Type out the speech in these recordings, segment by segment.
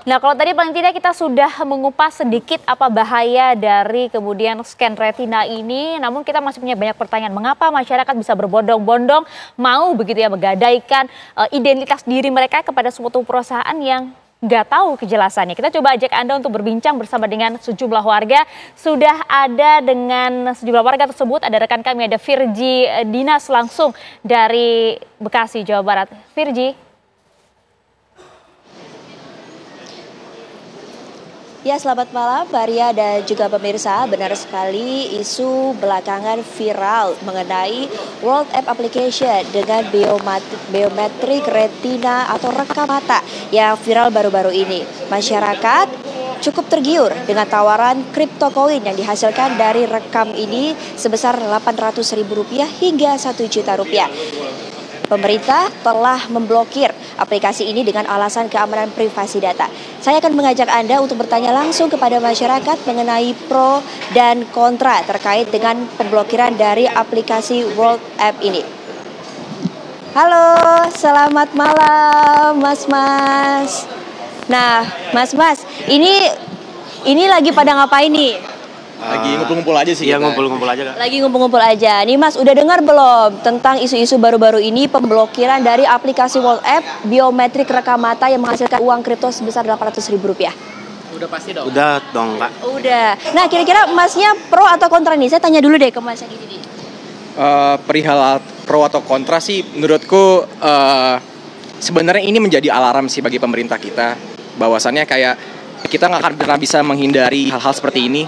Nah, kalau tadi paling tidak kita sudah mengupas sedikit apa bahaya dari kemudian scan retina ini, namun kita masih punya banyak pertanyaan. Mengapa masyarakat bisa berbondong-bondong mau begitu ya menggadaikan identitas diri mereka kepada suatu perusahaan yang nggak tahu kejelasannya. Kita coba ajak Anda untuk berbincang bersama dengan sejumlah warga. Sudah ada dengan sejumlah warga tersebut, ada rekan kami, ada Virgi Dinas langsung dari Bekasi, Jawa Barat. Virgi. Ya, selamat malam Maria dan juga pemirsa. Benar sekali isu belakangan viral mengenai World App Application dengan biometrik retina atau rekam mata yang viral baru-baru ini. Masyarakat cukup tergiur dengan tawaran crypto coin yang dihasilkan dari rekam ini sebesar Rp800.000 hingga Rp1.000.000. Pemerintah telah memblokir aplikasi ini dengan alasan keamanan privasi data. Saya akan mengajak Anda untuk bertanya langsung kepada masyarakat mengenai pro dan kontra terkait dengan pemblokiran dari aplikasi World App ini. Halo, selamat malam Mas. Nah, Mas, ini lagi pada ngapain nih? Lagi ngumpul-ngumpul aja sih. Iya, ngumpul-ngumpul aja, Kak. Lagi ngumpul-ngumpul aja. Nih Mas, udah dengar belum tentang isu-isu baru-baru ini pemblokiran dari aplikasi World App biometrik rekam mata yang menghasilkan uang kripto sebesar Rp800.000? Udah pasti dong. Udah dong, Kak. Udah. Nah, kira-kira Masnya pro atau kontra nih? Saya tanya dulu deh ke Mas yang ini nih. Perihal pro atau kontra sih, menurutku sebenarnya ini menjadi alarm sih bagi pemerintah kita. Bahwasannya kayak kita nggak akan pernah bisa menghindari hal-hal seperti ini.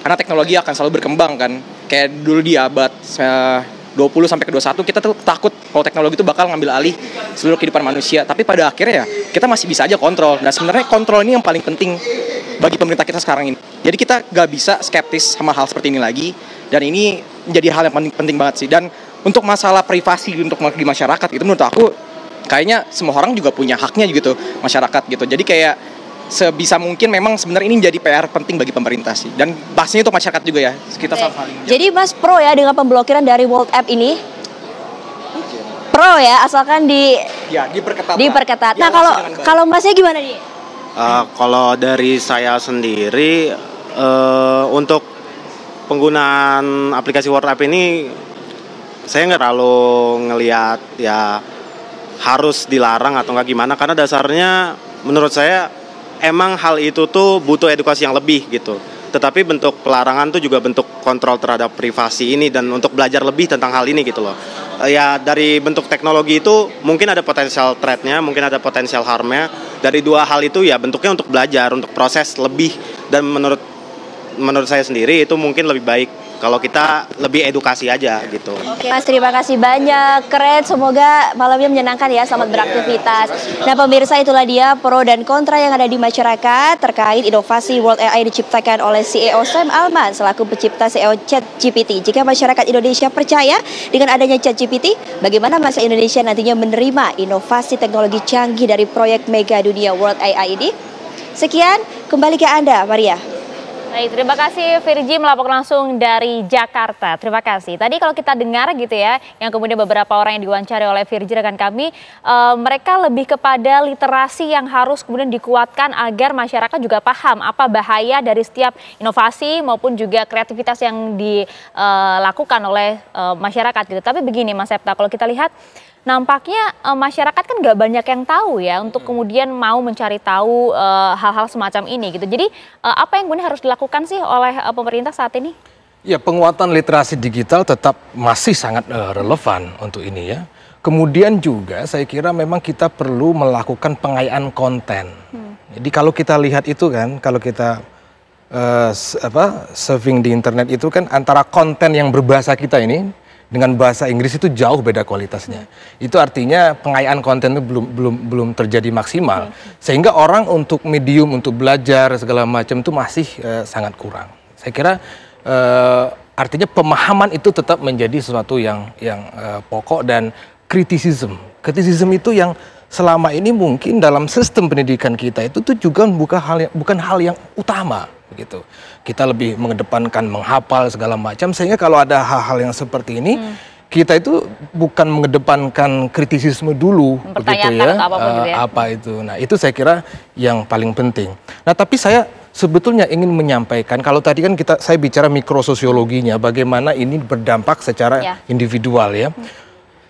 Karena teknologi akan selalu berkembang kan. Kayak dulu di abad 20 sampai ke 21 kita tuh takut kalau teknologi itu bakal ngambil alih seluruh kehidupan manusia. Tapi pada akhirnya ya kita masih bisa aja kontrol. Nah sebenarnya kontrol ini yang paling penting bagi pemerintah kita sekarang ini. Jadi kita gak bisa skeptis sama hal seperti ini lagi. Dan ini menjadi hal yang penting banget sih. Dan untuk masalah privasi untuk di masyarakat itu menurut aku kayaknya semua orang juga punya haknya gitu masyarakat gitu. Jadi kayak sebisa mungkin memang sebenarnya ini menjadi PR penting bagi pemerintah sih. Dan pastinya untuk masyarakat juga ya. Kita saling. Jadi Mas pro ya dengan pemblokiran dari World App ini? Pro ya, asalkan diperketat. Nah, kalau Masnya gimana nih? Kalau dari saya sendiri untuk penggunaan aplikasi World App ini saya nggak terlalu ngelihat ya harus dilarang atau nggak gimana, karena dasarnya menurut saya emang hal itu tuh butuh edukasi yang lebih gitu. Tetapi bentuk pelarangan tuh juga bentuk kontrol terhadap privasi ini dan untuk belajar lebih tentang hal ini gitu loh. Ya dari bentuk teknologi itu mungkin ada potensial threat-nya, mungkin ada potensial harm-nya. Dari dua hal itu ya bentuknya untuk belajar, untuk proses lebih. Dan menurut saya sendiri itu mungkin lebih baik kalau kita lebih edukasi aja gitu. Oke Mas, terima kasih banyak. Keren, semoga malamnya menyenangkan ya. Selamat beraktivitas. Nah pemirsa, itulah dia pro dan kontra yang ada di masyarakat terkait inovasi World AI diciptakan oleh CEO Sam Altman selaku pencipta CEO ChatGPT. Jika masyarakat Indonesia percaya dengan adanya ChatGPT, bagaimana masa Indonesia nantinya menerima inovasi teknologi canggih dari proyek mega dunia World AI ini? Sekian, kembali ke Anda, Maria. Baik, terima kasih Virgi melaporkan langsung dari Jakarta. Terima kasih. Tadi kalau kita dengar gitu ya, yang kemudian beberapa orang yang diwawancari oleh Virgi rekan kami, mereka lebih kepada literasi yang harus kemudian dikuatkan agar masyarakat juga paham apa bahaya dari setiap inovasi maupun juga kreativitas yang dilakukan oleh masyarakat gitu. Tapi begini Mas Septa, kalau kita lihat nampaknya masyarakat kan nggak banyak yang tahu ya untuk kemudian mau mencari tahu hal-hal semacam ini gitu. Jadi apa yang kemudian harus dilakukan sih oleh pemerintah saat ini? Ya, penguatan literasi digital tetap masih sangat relevan untuk ini ya. Kemudian juga saya kira memang kita perlu melakukan pengayaan konten. Jadi kalau kita lihat itu kan, kalau kita surfing di internet itu kan antara konten yang berbahasa kita ini dengan bahasa Inggris itu jauh beda kualitasnya. Itu artinya pengayaan konten itu belum terjadi maksimal. Sehingga orang untuk medium, untuk belajar segala macam itu masih sangat kurang. Saya kira artinya pemahaman itu tetap menjadi sesuatu yang pokok dan kritisisme. Kritisisme itu yang selama ini mungkin dalam sistem pendidikan kita itu tuh juga bukan hal yang utama. Begitu. Kita lebih mengedepankan menghafal segala macam, sehingga kalau ada hal-hal yang seperti ini kita itu bukan mengedepankan kritisisme dulu, begitu ya, apa itu. Nah itu saya kira yang paling penting. Nah tapi saya sebetulnya ingin menyampaikan, kalau tadi kan saya bicara mikrososiologinya, bagaimana ini berdampak secara individual ya.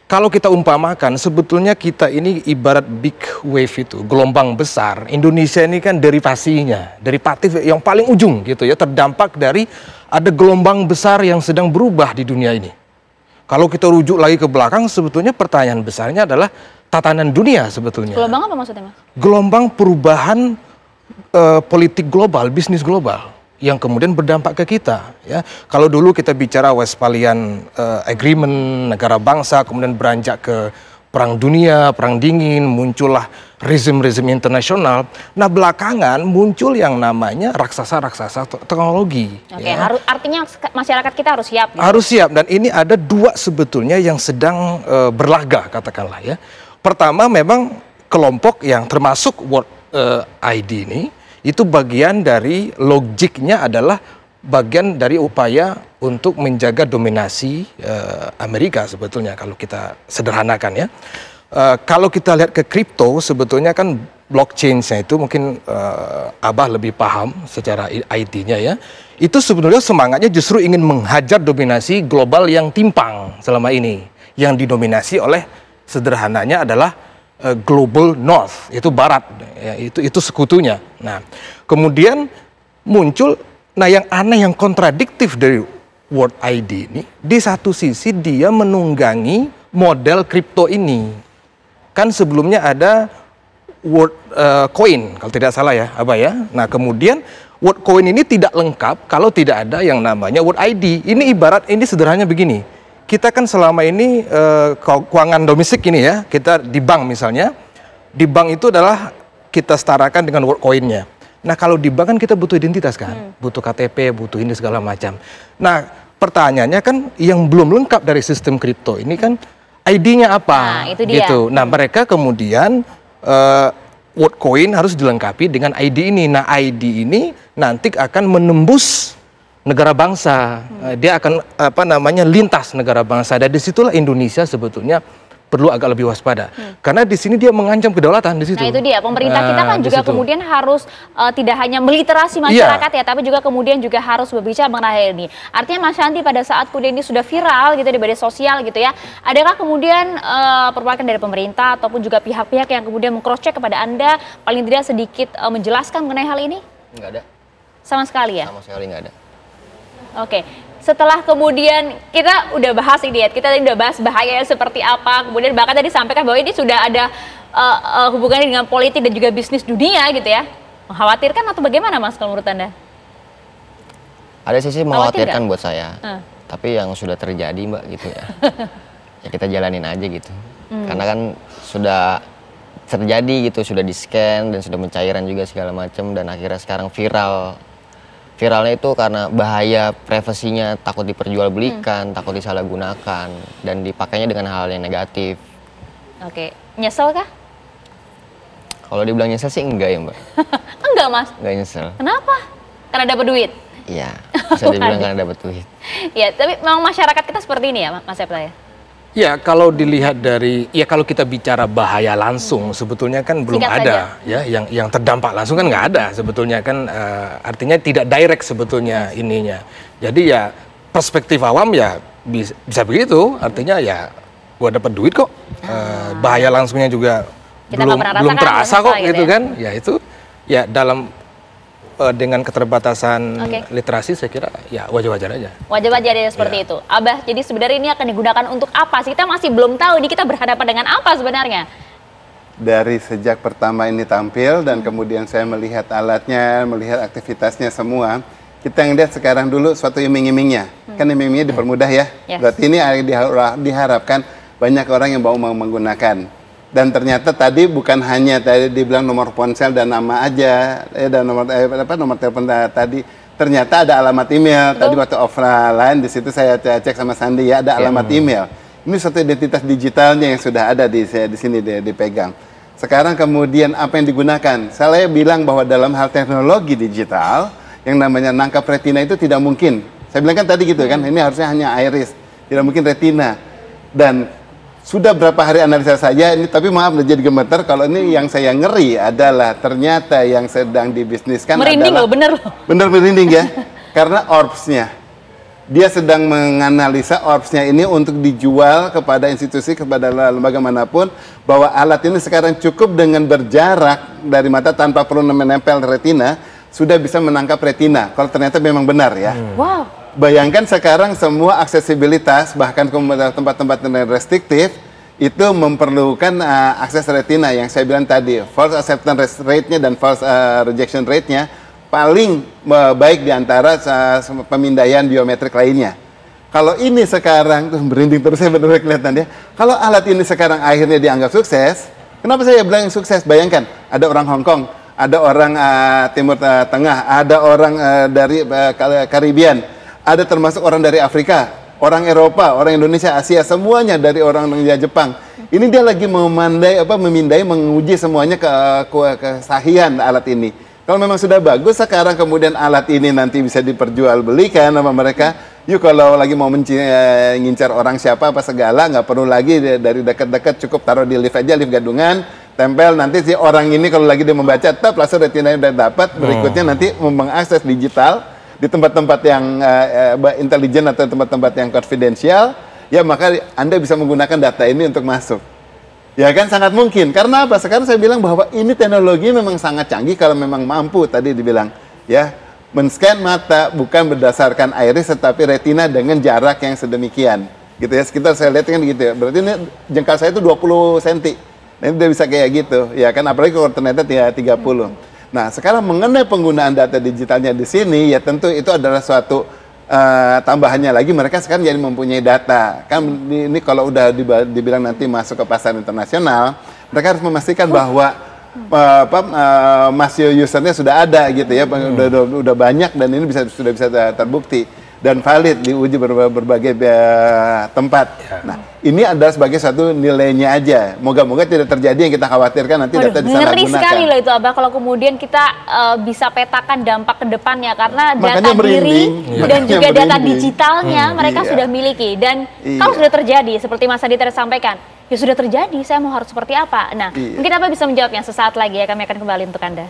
Kalau kita umpamakan, sebetulnya kita ini ibarat big wave itu, gelombang besar. Indonesia ini kan derivatif yang paling ujung gitu ya, terdampak dari ada gelombang besar yang sedang berubah di dunia ini. Kalau kita rujuk lagi ke belakang, sebetulnya pertanyaan besarnya adalah tatanan dunia sebetulnya. Gelombang apa maksudnya, Mas? Gelombang perubahan politik global, bisnis global, yang kemudian berdampak ke kita ya. Kalau dulu kita bicara Westphalian Agreement, negara bangsa, kemudian beranjak ke perang dunia, perang dingin, muncullah rezim-rezim internasional. Nah belakangan muncul yang namanya raksasa-raksasa teknologi. Oke, ya. Artinya masyarakat kita harus siap. Gitu. Harus siap, dan ini ada dua sebetulnya yang sedang berlaga katakanlah ya. Pertama memang kelompok yang termasuk World ID ini, itu bagian dari logiknya adalah bagian dari upaya untuk menjaga dominasi Amerika sebetulnya kalau kita sederhanakan ya. Kalau kita lihat ke kripto sebetulnya kan blockchain-nya itu mungkin Abah lebih paham secara IT-nya ya. Itu sebenarnya semangatnya justru ingin menghajar dominasi global yang timpang selama ini, yang didominasi oleh sederhananya adalah Global North, itu Barat, ya, itu sekutunya. Nah, kemudian muncul, yang aneh, yang kontradiktif dari World ID ini, di satu sisi dia menunggangi model kripto ini. Kan sebelumnya ada World Coin, kalau tidak salah ya, Abah ya. Nah, kemudian World Coin ini tidak lengkap kalau tidak ada yang namanya World ID. Ini ibarat, ini sederhananya begini. Kita kan selama ini keuangan domestik ini ya, kita di bank misalnya, di bank itu adalah kita setarakan dengan World Coin-nya. Nah kalau di bank kan kita butuh identitas kan, butuh KTP, butuh ini segala macam. Nah pertanyaannya kan yang belum lengkap dari sistem kripto ini kan ID-nya apa? Nah, itu dia. Gitu. Nah mereka kemudian World Coin harus dilengkapi dengan ID ini. Nah ID ini nanti akan menembus negara bangsa, dia akan lintas negara bangsa, dan disitulah Indonesia sebetulnya perlu agak lebih waspada, karena di sini dia mengancam kedaulatan di situ. Nah itu dia, pemerintah kita kan juga kemudian harus tidak hanya meliterasi masyarakat ya, tapi juga kemudian juga harus berbicara mengenai hal ini. Artinya Mas Shanti, pada saat kemudian ini sudah viral gitu di media sosial gitu ya, adakah kemudian perwakilan dari pemerintah ataupun juga pihak-pihak yang kemudian meng-cross check kepada Anda, paling tidak sedikit menjelaskan mengenai hal ini? Nggak ada. Sama sekali ya? Sama sekali nggak ada. Oke, setelah kemudian kita udah bahas ini ya, kita tadi udah bahas bahayanya seperti apa, kemudian bahkan tadi sampaikan bahwa ini sudah ada hubungannya dengan politik dan juga bisnis dunia gitu ya. Mengkhawatirkan atau bagaimana Mas kalau menurut Anda? Ada sisi mengkhawatirkan buat saya, tapi yang sudah terjadi Mbak gitu ya. Ya kita jalanin aja gitu. Karena kan sudah terjadi gitu, sudah di-scan dan sudah mencairan juga segala macam, dan akhirnya sekarang viral. Viralnya itu karena bahaya privasinya, takut diperjualbelikan, takut disalahgunakan, dan dipakainya dengan hal yang negatif. Oke, nyesel kah? Kalau dibilang nyesel sih enggak ya Mbak. Enggak Mas? Enggak nyesel. Kenapa? Karena dapat duit? Iya, bisa dibilang karena dapat duit. Ya, tapi memang masyarakat kita seperti ini ya Mas Septa ya? Ya kalau dilihat dari, ya kalau kita bicara bahaya langsung sebetulnya kan belum ada ya, yang terdampak langsung kan nggak ada sebetulnya kan, artinya tidak direct sebetulnya ininya. Jadi ya perspektif awam ya bisa begitu, artinya ya gua dapat duit kok, bahaya langsungnya juga kita belum terasa kok gitu ya? Kan, ya itu ya dalam dengan keterbatasan literasi saya kira ya wajar-wajar aja. Wajar-wajar ya seperti itu. Abah, jadi sebenarnya ini akan digunakan untuk apa sih? Kita masih belum tahu nih, kita berhadapan dengan apa sebenarnya? Dari sejak pertama ini tampil dan kemudian saya melihat alatnya, melihat aktivitasnya semua, kita ngelihat sekarang dulu suatu iming-imingnya. Kan iming-imingnya dipermudah ya. Berarti ini diharapkan banyak orang yang mau menggunakan. Dan ternyata tadi bukan hanya tadi dibilang nomor ponsel dan nama aja, dan nomor telepon tadi. Ternyata ada alamat email. Tadi waktu offline di situ saya cek sama Sandi ya, ada alamat email. Ini suatu identitas digitalnya yang sudah ada di sini dipegang. Sekarang kemudian apa yang digunakan? Saya bilang bahwa dalam hal teknologi digital yang namanya nangkap retina itu tidak mungkin. Saya bilang kan tadi gitu kan, ini harusnya hanya iris, tidak mungkin retina. Dan sudah berapa hari analisa saya ini, tapi maaf jadi gemeter kalau ini yang saya ngeri adalah ternyata yang sedang dibisniskan merinding adalah... loh, bener loh. Bener merinding ya, karena orbsnya. Dia sedang menganalisa orbsnya ini untuk dijual kepada institusi, kepada lembaga manapun, bahwa alat ini sekarang cukup dengan berjarak dari mata tanpa perlu menempel retina, sudah bisa menangkap retina. Kalau ternyata memang benar ya. Wow. Bayangkan sekarang semua aksesibilitas, bahkan ke tempat-tempat yang restriktif, itu memerlukan akses retina yang saya bilang tadi. False acceptance rate-nya dan false rejection rate-nya paling baik di antara pemindaian biometrik lainnya. Kalau ini sekarang, tuh merinding terus saya benar-benar kelihatan ya. Kalau alat ini sekarang akhirnya dianggap sukses, kenapa saya bilang sukses? Bayangkan, ada orang Hong Kong, ada orang Timur Tengah, ada orang dari Karibian, ada termasuk orang dari Afrika, orang Eropa, orang Indonesia, Asia, semuanya dari orang Jepang. Ini dia lagi memindai, menguji semuanya kesahihan alat ini. Kalau memang sudah bagus, sekarang kemudian alat ini nanti bisa diperjualbelikan sama mereka. Yuk kalau lagi mau ngincar orang siapa apa segala, nggak perlu lagi dari dekat-dekat, cukup taruh di lift aja, lift gadungan, tempel, nanti si orang ini kalau lagi dia membaca, langsung retina udah dapat, berikutnya nanti mengakses digital di tempat-tempat yang intelijen atau tempat-tempat yang confidential, ya maka Anda bisa menggunakan data ini untuk masuk. Ya kan, sangat mungkin. Karena apa? Sekarang saya bilang bahwa ini teknologi memang sangat canggih kalau memang mampu tadi dibilang, ya, men-scan mata bukan berdasarkan iris tetapi retina dengan jarak yang sedemikian. Gitu ya, sekitar saya lihat kan gitu ya. Berarti ini jengkal saya itu 20 cm. Nah, ini udah bisa kayak gitu, ya kan, apalagi kalau ternyata 30. Nah, sekarang mengenai penggunaan data digitalnya di sini, ya tentu itu adalah suatu tambahannya lagi, mereka sekarang jadi mempunyai data. Kan ini kalau udah dibilang nanti masuk ke pasar internasional, mereka harus memastikan bahwa masio usernya sudah ada gitu ya, udah banyak dan ini sudah bisa terbukti dan valid diuji berbagai tempat. Ya. Nah, ini adalah sebagai satu nilainya aja. Moga-moga tidak terjadi yang kita khawatirkan nanti data disalahgunakan. Ngeri sekali loh itu Abah kalau kemudian kita bisa petakan dampak ke depannya karena makanya data diri dan juga data digitalnya mereka iya. sudah miliki dan kalau sudah terjadi seperti Mas Adi tadi sampaikan, ya sudah terjadi, saya mau harus seperti apa? Nah, mungkin Abah bisa menjawabnya sesaat lagi ya, kami akan kembali untuk Anda.